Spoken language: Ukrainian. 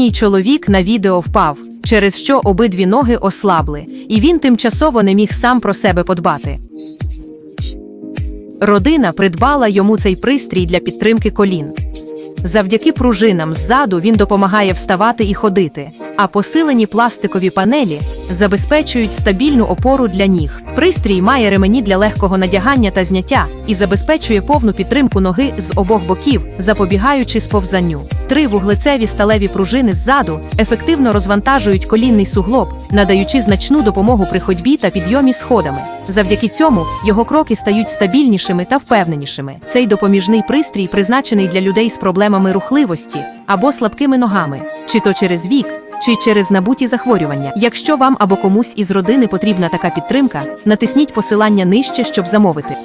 Літній чоловік на відео впав, через що обидві ноги ослабли, і він тимчасово не міг сам про себе подбати. Родина придбала йому цей пристрій для підтримки колін. Завдяки пружинам ззаду він допомагає вставати і ходити, а посилені пластикові панелі забезпечують стабільну опору для ніг. Пристрій має ремені для легкого надягання та зняття і забезпечує повну підтримку ноги з обох боків, запобігаючи сповзанню. 3 вуглецеві сталеві пружини ззаду ефективно розвантажують колінний суглоб, надаючи значну допомогу при ходьбі та підйомі сходами. Завдяки цьому його кроки стають стабільнішими та впевненішими. Цей допоміжний пристрій призначений для людей з проблемами рухливості або слабкими ногами, чи то через вік, чи через набуті захворювання. Якщо вам або комусь із родини потрібна така підтримка, натисніть посилання нижче, щоб замовити.